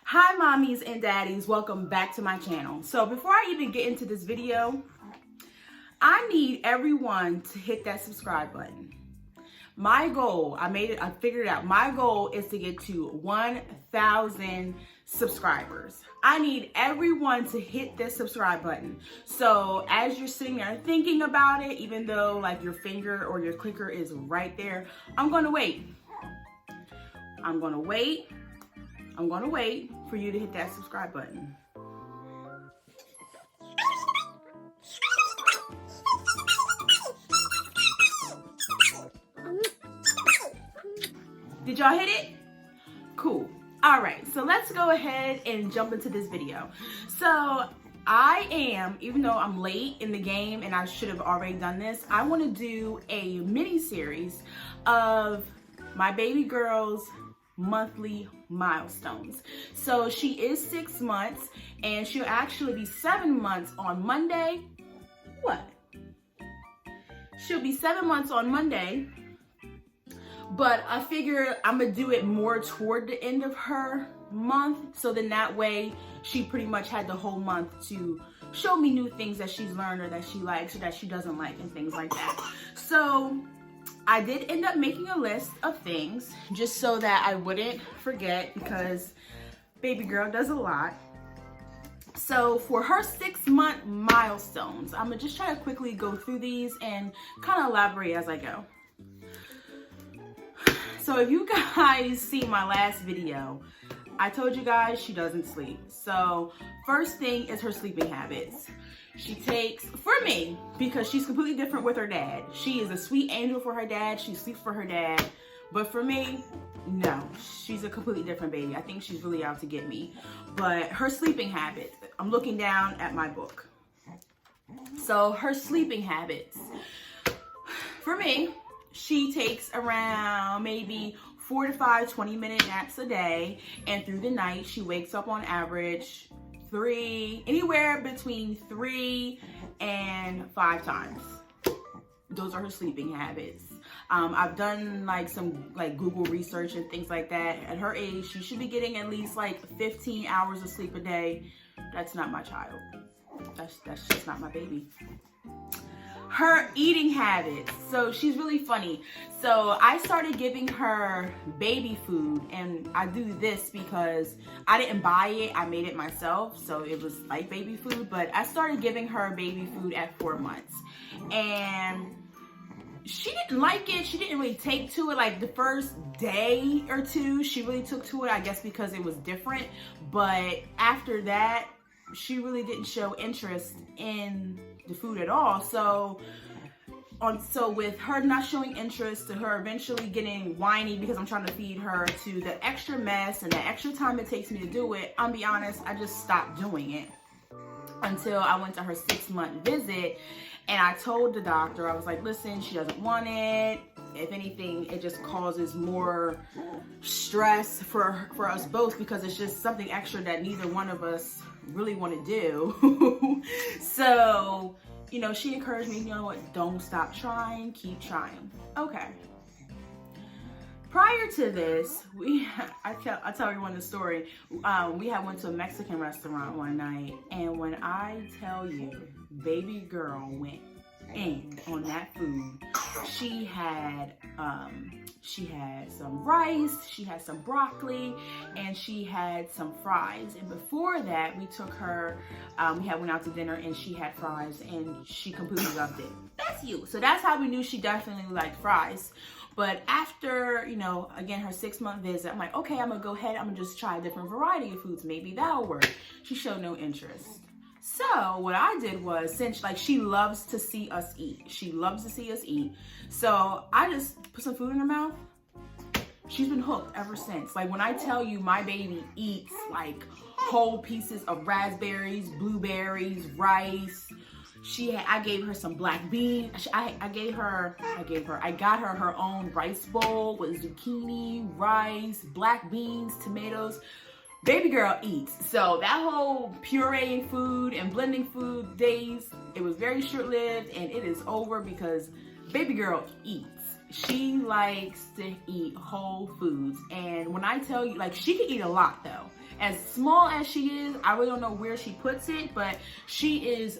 Hi mommies and daddies, welcome back to my channel. So before I even get into this video, I need everyone to hit that subscribe button. My goal, I figured it out. My goal is to get to 1,000 subscribers. I need everyone to hit this subscribe button. So as you're sitting there thinking about it, even though like your finger or your clicker is right there, I'm gonna wait. I'm gonna wait for you to hit that subscribe button. Did y'all hit it? Cool. All right, so let's go ahead and jump into this video. So I am, even though I'm late in the game and I should have already done this, I want to do a mini series of my baby girl's monthly milestones. So she is 6 months and she'll actually be 7 months on Monday. She'll be 7 months on Monday, but I figure I'm gonna do it more toward the end of her month, so then that way she pretty much had the whole month to show me new things that she's learned or that she likes or that she doesn't like and things like that. So I did end up making a list of things just so that I wouldn't forget, because baby girl does a lot. So for her 6-month milestones, I'm gonna just try to quickly go through these and kind of elaborate as I go. So if you guys see my last video, I told you guys she doesn't sleep. So first thing is her sleeping habits. She takes, for me, because she's completely different with her dad. She is a sweet angel for her dad. She sleeps for her dad. But for me, no, she's a completely different baby. I think she's really out to get me. But her sleeping habits, I'm looking down at my book. So her sleeping habits, for me, she takes around maybe 4 to 5 20-minute naps a day, and through the night she wakes up on average anywhere between 3 and 5 times. Those are her sleeping habits. I've done some Google research and things like that. At her age, she should be getting at least 15 hours of sleep a day. That's not my child. That's just not my baby. Her eating habits. So she's really funny. So I started giving her baby food, and I do this because I didn't buy it, I made it myself, so it was like baby food. But I started giving her baby food at 4 months, and she didn't like it. She didn't really take to it. Like the first day or two, she really took to it, I guess because it was different. But after that, she really didn't show interest in the food at all. So with her not showing interest, to her eventually getting whiny because I'm trying to feed her, to the extra mess and the extra time it takes me to do it, I'll be honest, I just stopped doing it until I went to her 6-month visit. And I told the doctor, I was like, listen, she doesn't want it. If anything, it just causes more stress for us both, because it's just something extra that neither one of us really want to do. So, she encouraged me, you know what, don't stop trying, keep trying. Okay. Prior to this, I tell everyone the story. We had went to a Mexican restaurant one night, and when I tell you, baby girl went in on that food. She had some rice, she had some broccoli, and she had some fries. And before that, we took her, we went out to dinner, and she had fries, and she completely loved it. That's you. So that's how we knew she definitely liked fries. But after, again, her 6-month visit, I'm like, okay, I'm gonna go ahead, I'm gonna just try a different variety of foods. Maybe that'll work. She showed no interest. So what I did was, since she loves to see us eat. She loves to see us eat. So I just put some food in her mouth. She's been hooked ever since. When I tell you, my baby eats whole pieces of raspberries, blueberries, rice. I gave her some black beans. I got her her own rice bowl with zucchini, rice, black beans, tomatoes. Baby girl eats. So that whole pureeing food and blending food days, it was very short-lived, and it is over because baby girl eats. She likes to eat whole foods. And when I tell you, she can eat a lot though. As small as she is, I really don't know where she puts it, but she is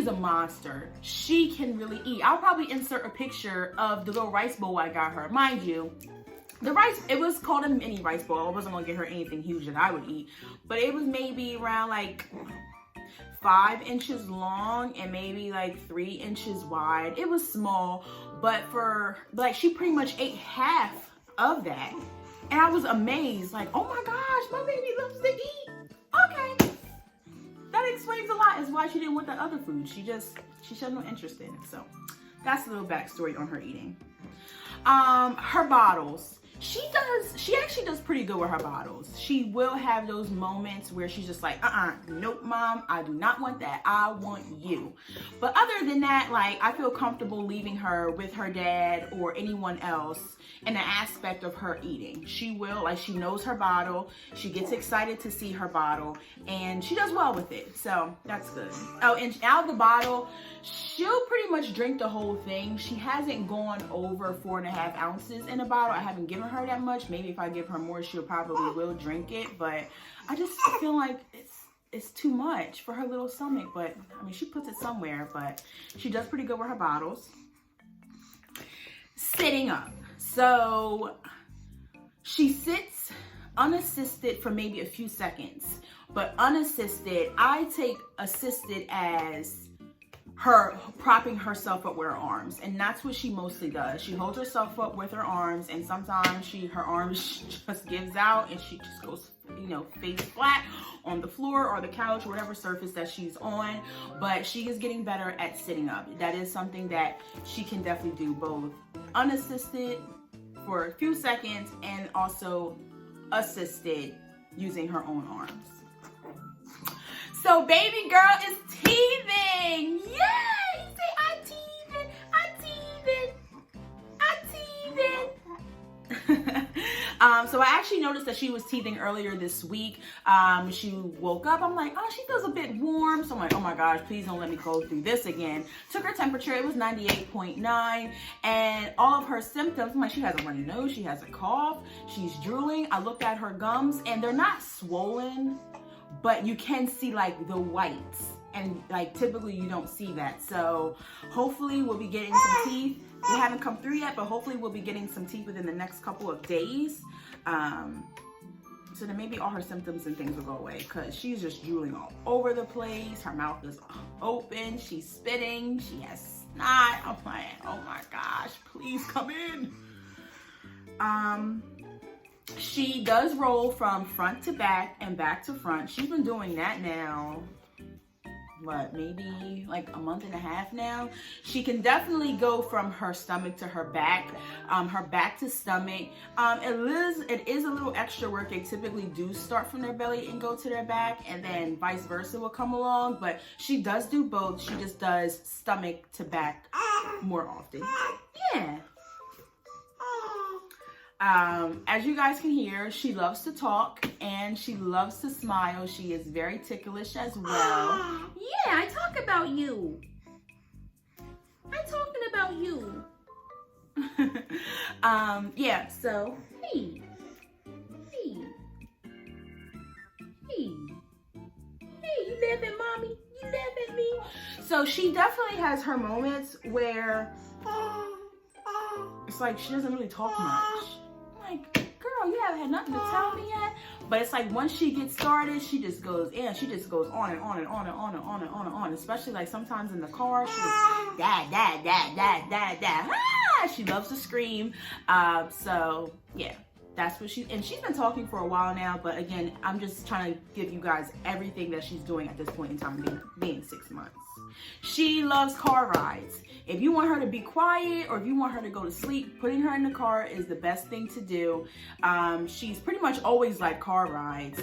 a monster. She can really eat. I'll probably insert a picture of the little rice bowl I got her. Mind you, the rice, it was called a mini rice bowl. I wasn't gonna get her anything huge that I would eat, but it was maybe around like 5 inches long and maybe like 3 inches wide. It was small, but she pretty much ate half of that. And I was amazed, like, oh my gosh, my baby loves to eat. Okay. That explains a lot as why she didn't want that other food. She showed no interest in it. So that's a little backstory on her eating. Her bottles. She actually does pretty good with her bottles. She will have those moments where she's just like, nope, mom, I do not want that. I want you. But other than that, like, I feel comfortable leaving her with her dad or anyone else in the aspect of her eating. She will, like, she knows her bottle. She gets excited to see her bottle and she does well with it. So that's good. Oh, and out of the bottle, she'll pretty much drink the whole thing. She hasn't gone over 4.5 ounces in a bottle. I haven't given her that much. Maybe if I give her more, she'll probably will drink it, but I just feel like it's too much for her little stomach. But I mean, she puts it somewhere, but she does pretty good with her bottles. Sitting up. So she sits unassisted for maybe a few seconds, but unassisted, I take assisted as her propping herself up with her arms, and that's what she mostly does. She holds herself up with her arms, and sometimes her arms just gives out and she just goes, face flat on the floor or the couch or whatever surface that she's on. But she is getting better at sitting up. That is something that she can definitely do, both unassisted for a few seconds and also assisted using her own arms. So baby girl is teething. Yay! Say, I teething, I teething, I teething. So I actually noticed that she was teething earlier this week. She woke up, I'm like, oh, she feels a bit warm. So I'm like, oh my gosh, please don't let me go through this again. Took her temperature, it was 98.9. And all of her symptoms, I'm like, she has a runny nose, she has a cough, she's drooling. I looked at her gums and they're not swollen, but you can see like the whites, and like typically you don't see that. So hopefully we'll be getting some teeth. They haven't come through yet, but hopefully we'll be getting some teeth within the next couple of days. So then maybe all her symptoms and things will go away, because she's just drooling all over the place. Her mouth is open, she's spitting, she has snot. I'm like, oh my gosh, please come in. She does roll from front to back and back to front. She's been doing that now, maybe like a month and a half now. She can definitely go from her stomach to her back to stomach. It is a little extra work. They typically do start from their belly and go to their back, and then vice versa will come along, but she does do both. She just does stomach to back more often. Yeah. As you guys can hear, she loves to talk and she loves to smile. She is very ticklish as well. Yeah, I talk about you. I'm talking about you. Yeah, so, hey, you laugh at mommy? You laugh at me? So she definitely has her moments where it's like she doesn't really talk much. Like, girl, you haven't had nothing to tell me yet. But it's like once she gets started, she just goes on and on and on and on and on and on and on. Especially like sometimes in the car, she just dad. Ah! She loves to scream. So yeah, that's what she's been talking for a while now. But again, I'm just trying to give you guys everything that she's doing at this point in time, being 6 months. She loves car rides. If you want her to be quiet or if you want her to go to sleep, putting her in the car is the best thing to do. She's pretty much always liked car rides.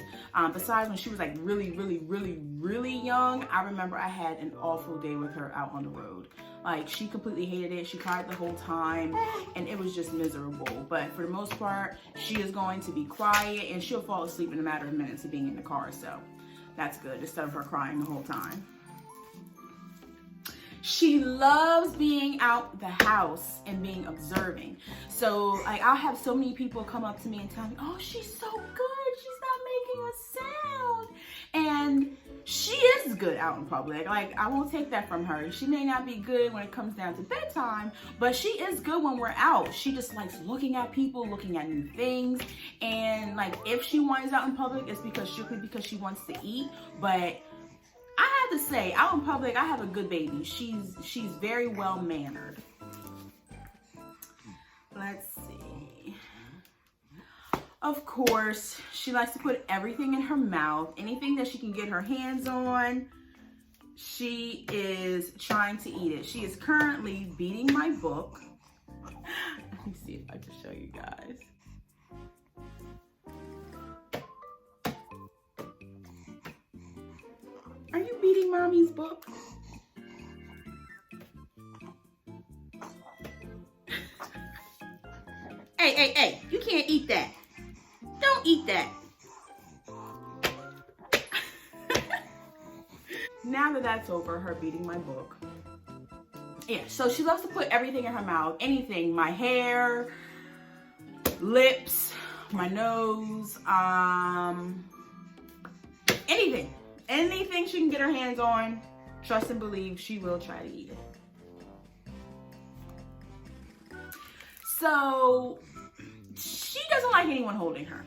Besides when she was like really young, I remember I had an awful day with her out on the road. Like, she completely hated it. She cried the whole time and it was just miserable. But for the most part, she is going to be quiet and she'll fall asleep in a matter of minutes of being in the car. So that's good, instead of her crying the whole time. She loves being out the house and being observing. So like, I'll have so many people come up to me and tell me, oh, she's so good, she's not making good out in public. Like, I won't take that from her. She may not be good when it comes down to bedtime, but she is good when we're out. She just likes looking at people, looking at new things. And like, if she whines out in public, it's strictly because she wants to eat. But I have to say, out in public, I have a good baby. She's very well mannered. Let's see. Of course, she likes to put everything in her mouth. Anything that she can get her hands on, she is trying to eat it. She is currently beating my book. Let me see if I can show you guys. Are you beating mommy's book? Hey, you can't eat that. Don't eat that. Now that that's over, her beating my book. Yeah, so she loves to put everything in her mouth. Anything, my hair, lips, my nose, anything. Anything she can get her hands on, trust and believe she will try to eat it. So she doesn't like anyone holding her.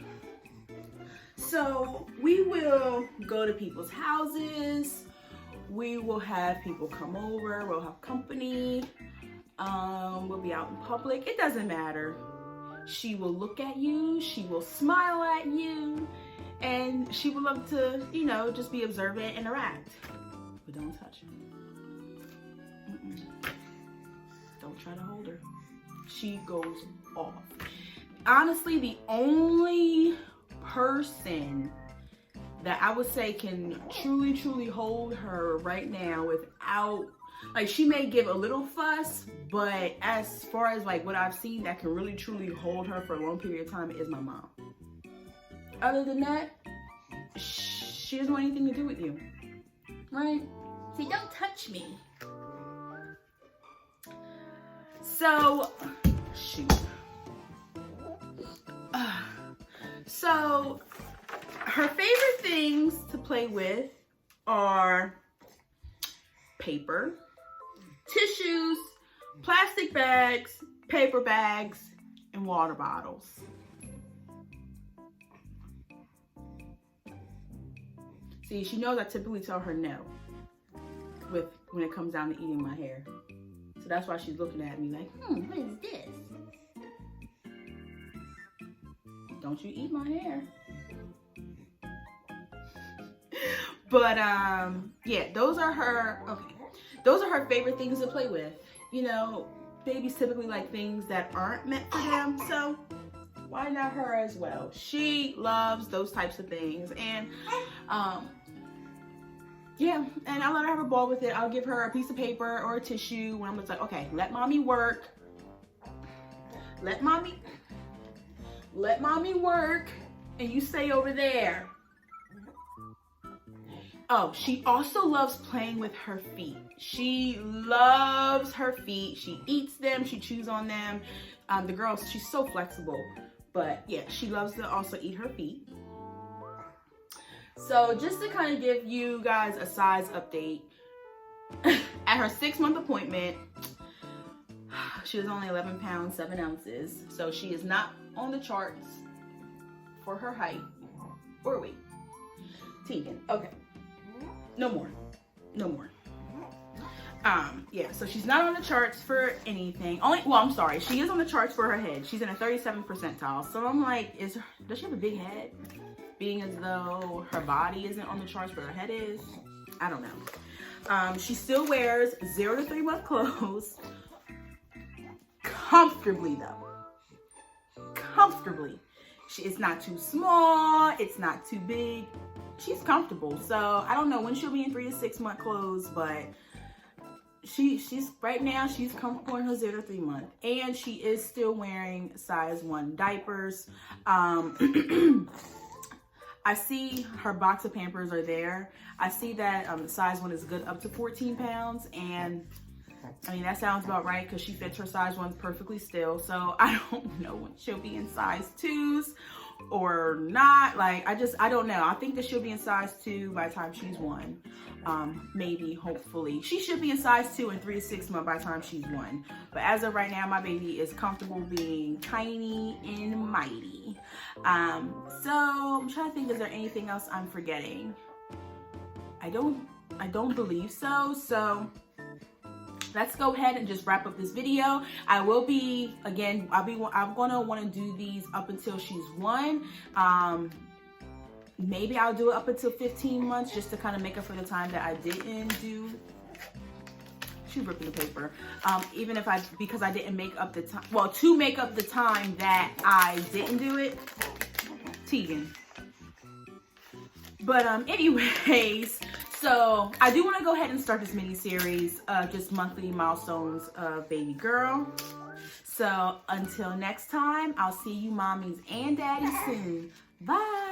So we will go to people's houses. We will have people come over. We'll have company. We'll be out in public. It doesn't matter. She will look at you. She will smile at you. And she would love to, you know, just be observant, interact. But don't touch her. Don't try to hold her. She goes off. Honestly, the only person that I would say can truly hold her right now without, like, she may give a little fuss, but as far as like what I've seen that can really truly hold her for a long period of time is my mom. Other than that, she doesn't want anything to do with you, right? See, don't touch me. So, shoot. So, her favorite things to play with are paper, tissues, plastic bags, paper bags, and water bottles. See, she knows I typically tell her no when it comes down to eating my hair. So that's why she's looking at me like, what is this? Don't you eat my hair. But yeah, those are her favorite things to play with. You know, babies typically like things that aren't meant for them, so why not her as well? She loves those types of things. And yeah, and I'll let her have a ball with it. I'll give her a piece of paper or a tissue when I'm just like, okay, let mommy work. Let mommy work, and you stay over there. Oh, she also loves playing with her feet. She loves her feet. She eats them. She chews on them. The girl, she's so flexible. But yeah, she loves to also eat her feet. So just to kind of give you guys a size update, at her 6-month appointment, she was only 11 pounds, 7 ounces. So she is not on the charts for her height or weight. Tegan, okay. No more. Yeah, so she's not on the charts for anything. I'm sorry, she is on the charts for her head. She's in a 37th percentile. So I'm like, does she have a big head? Being as though her body isn't on the charts, but her head is. I don't know. She still wears 0 to 3 month clothes. Comfortably though. Comfortably. It's not too small. It's not too big. She's comfortable. So I don't know when she'll be in 3 to 6 month clothes, but she's right now she's comfortable in her 0 to 3 month, and she is still wearing size 1 diapers. I see her box of Pampers are there. I see that size 1 is good up to 14 pounds, and I mean that sounds about right because she fits her size 1 perfectly still. So I don't know when she'll be in size 2s or not. Like, I don't know. I think that she'll be in size 2 by the time she's 1. Maybe, hopefully. She should be in size 2 in 3 to 6 months by the time she's 1. But as of right now, my baby is comfortable being tiny and mighty. So I'm trying to think, is there anything else I'm forgetting? I don't believe so. So let's go ahead and just wrap up this video. I will be, again, I'm gonna want to do these up until she's 1. Maybe I'll do it up until 15 months just to kind of make up for the time that I didn't do. She's ripping the paper. Even if because I didn't make up the time, well, to make up the time that I didn't do it. Tegan. But anyways, so I do want to go ahead and start this mini series, just monthly milestones of baby girl. So until next time, I'll see you mommies and daddies soon. Bye.